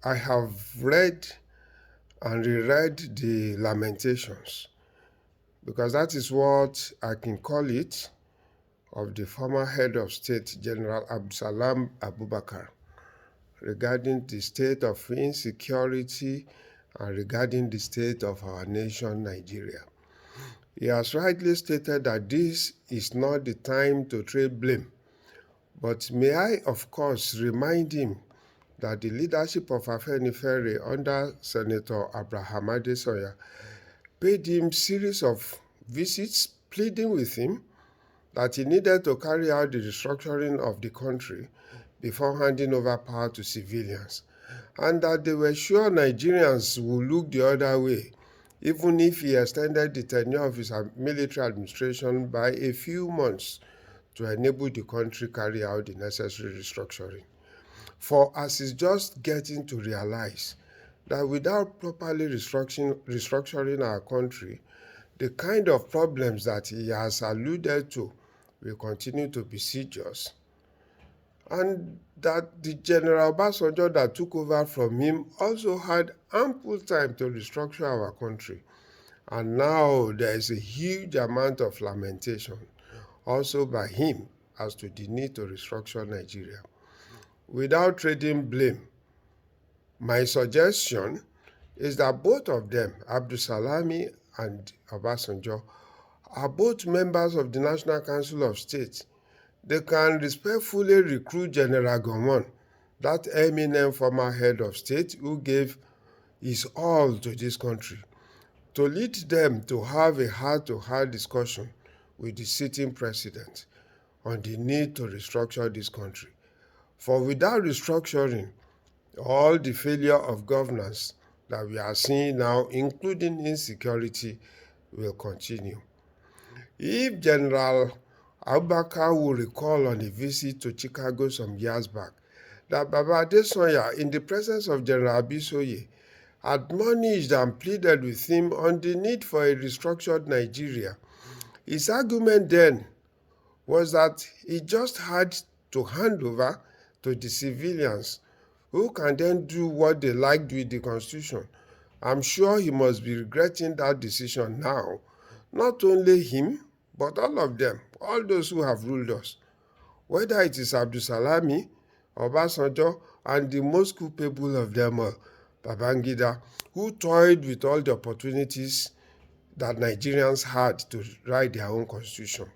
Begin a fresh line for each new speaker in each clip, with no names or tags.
I have read and reread the Lamentations because that is what I can call it of the former head of state, General Absalam Abubakar, regarding the state of insecurity and regarding the state of our nation, Nigeria. He has rightly stated that this is not the time to trade blame. But may I, of course, remind him that the leadership of Afenifere under Senator Abraham Adesoya paid him a series of visits pleading with him that he needed to carry out the restructuring of the country before handing over power to civilians, and that they were sure Nigerians would look the other way even if he extended the tenure of his military administration by a few months to enable the country carry out the necessary restructuring. For as he's just getting to realize that without properly restructuring our country, the kind of problems that he has alluded to will continue to besiege us, and that the General Obasanjo that took over from him also had ample time to restructure our country. And now there is a huge amount of lamentation also by him as to the need to restructure Nigeria. Without trading blame, my suggestion is that both of them, Abdulsalami and Obasanjo, are both members of the National Council of State. They can respectfully recruit General Gowon, that eminent former head of state who gave his all to this country, to lead them to have a heart-to-heart discussion with the sitting president on the need to restructure this country. For without restructuring, all the failure of governance that we are seeing now, including insecurity, will continue. If General Abubakar will recall on a visit to Chicago some years back that Baba Adesoya, in the presence of General Abisoye, admonished and pleaded with him on the need for a restructured Nigeria, his argument then was that he just had to hand over to the civilians, who can then do what they liked with the Constitution. I'm sure he must be regretting that decision now. Not only him, but all of them, all those who have ruled us, whether it is Abdulsalami, Obasanjo, and the most culpable of them all, Babangida, who toyed with all the opportunities that Nigerians had to write their own constitution.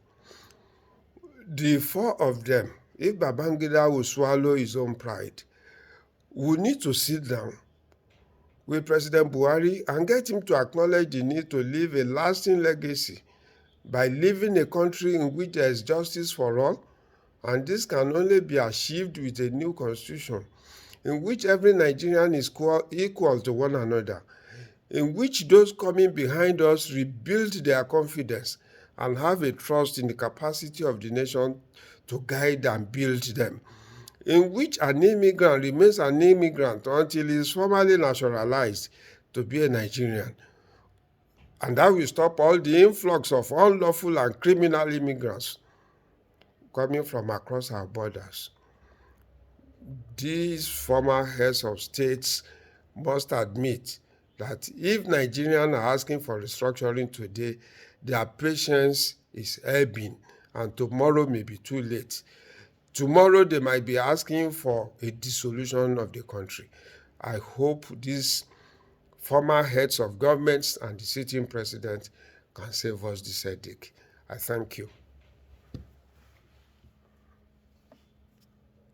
The four of them, if Babangida will swallow his own pride, will need to sit down with President Buhari and get him to acknowledge the need to leave a lasting legacy by living a country in which there is justice for all, and this can only be achieved with a new constitution in which every Nigerian is equal to one another, in which those coming behind us rebuild their confidence and have a trust in the capacity of the nation to guide and build them, in which an immigrant remains an immigrant until he is formally naturalized to be a Nigerian. And that will stop all the influx of unlawful and criminal immigrants coming from across our borders. These former heads of states must admit that if Nigerians are asking for restructuring today, their patience is ebbing, and tomorrow may be too late. Tomorrow they might be asking for a dissolution of the country. I hope these former heads of governments and the sitting president can save us this headache. I thank you.